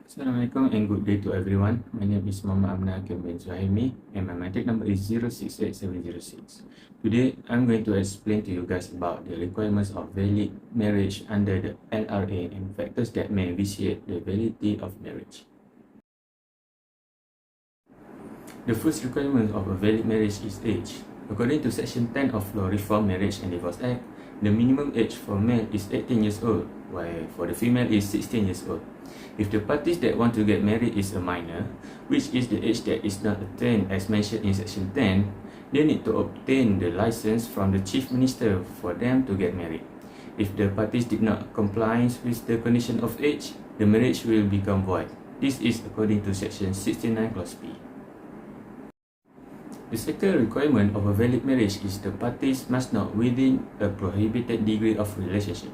Assalamualaikum and good day to everyone. My name is Amnan Hakim bin Suhaimi and my matric number is 068706. Today, I'm going to explain to you guys about the requirements of valid marriage under the LRA and factors that may vitiate the validity of marriage. The first requirement of a valid marriage is age. According to Section 10 of Law Reform Marriage and Divorce Act, the minimum age for male is 18 years old, while for the female is 16 years old. If the parties that want to get married is a minor, which is the age that is not attained as mentioned in Section 10, they need to obtain the license from the Chief Minister for them to get married. If the parties did not comply with the condition of age, the marriage will become void. This is according to Section 69 Clause B. The second requirement of a valid marriage is the parties must not within a prohibited degree of relationship.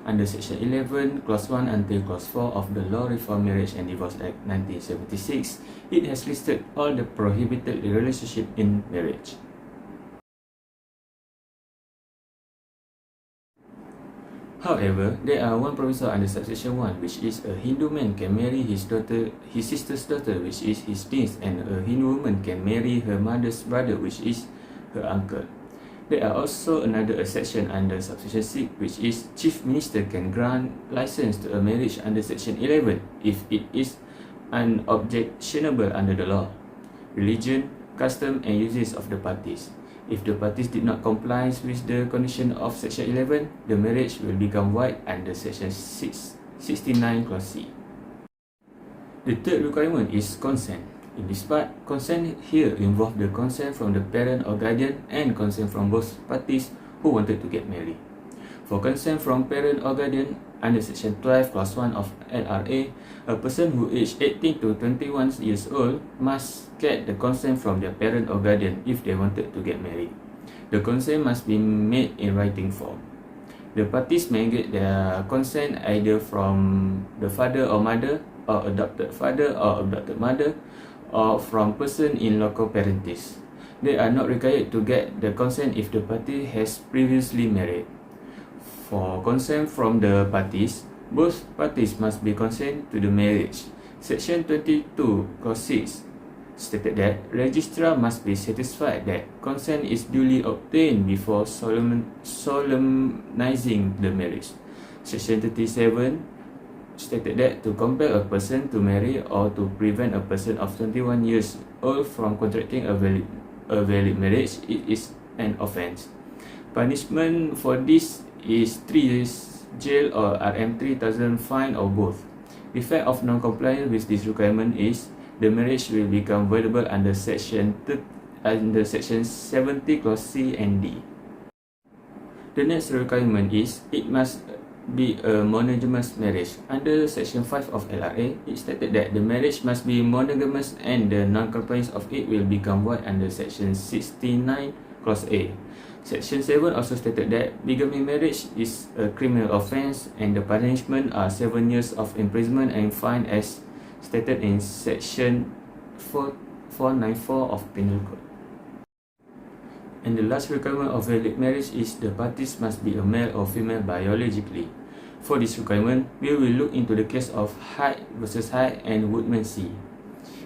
Under Section 11, Clause 1 until Clause 4 of the Law Reform Marriage and Divorce Act 1976, it has listed all the prohibited relationship in marriage. However, there are one proviso under subsection 1, which is a Hindu man can marry his sister's daughter, which is his niece, and a Hindu woman can marry her mother's brother, which is her uncle. There are also another section under subsection 6, which is Chief Minister can grant license to a marriage under Section 11 if it is unobjectionable under the law, religion, custom and uses of the parties. If the parties did not comply with the condition of Section 11, the marriage will become void under Section 69 Clause C. The third requirement is consent. In this part, consent here involves the consent from the parent or guardian and consent from both parties who wanted to get married. For consent from parent or guardian, under Section 12 Clause 1 of LRA, a person who aged 18 to 21 years old must get the consent from their parent or guardian if they wanted to get married. The consent must be made in writing form. The parties may get their consent either from the father or mother, or adopted father or adopted mother, or from person in loco parentis. They are not required to get the consent if the party has previously married. For consent from the parties, both parties must be consent to the marriage. Section 22 Clause 6 stated that registrar must be satisfied that consent is duly obtained before solemnizing the marriage. Section 37 stated that to compel a person to marry or to prevent a person of 21 years old from contracting a valid marriage, it is an offence. Punishment for this is 3 years jail or Rm 3,000 fine or both. The effect of non-compliance with this requirement is the marriage will become voidable under Section 70 Clause C and D. The next requirement is it must be a monogamous marriage. Under Section 5 of LRA, it stated that the marriage must be monogamous and the non-compliance of it will become void under Section 69 Clause A. Section 7 also stated that bigamy marriage is a criminal offence and the punishment are 7 years of imprisonment and fine as stated in Section 494 of Penal Code. And the last requirement of valid marriage is the parties must be a male or female biologically. For this requirement, we will look into the case of Hyde versus Hyde and Woodman C.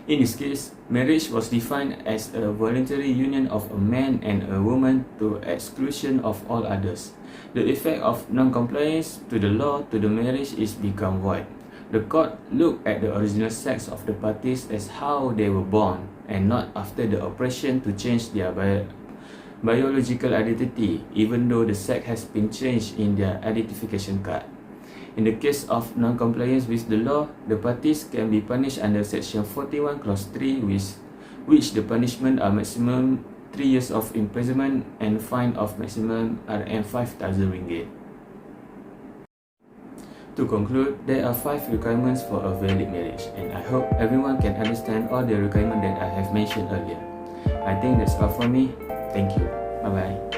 In this case, marriage was defined as a voluntary union of a man and a woman to exclusion of all others. The effect of non-compliance to the law to the marriage is become void. The court looked at the original sex of the parties as how they were born and not after the operation to change their biological identity, even though the sex has been changed in their identification card. In the case of non-compliance with the law, the parties can be punished under Section 41 Clause 3, which the punishment are maximum 3 years of imprisonment and fine of maximum Rm 5,000 ringgit. To conclude, there are 5 requirements for a valid marriage, and I hope everyone can understand all the requirements that I have mentioned earlier. I think that's all for me. Thank you. Bye-bye.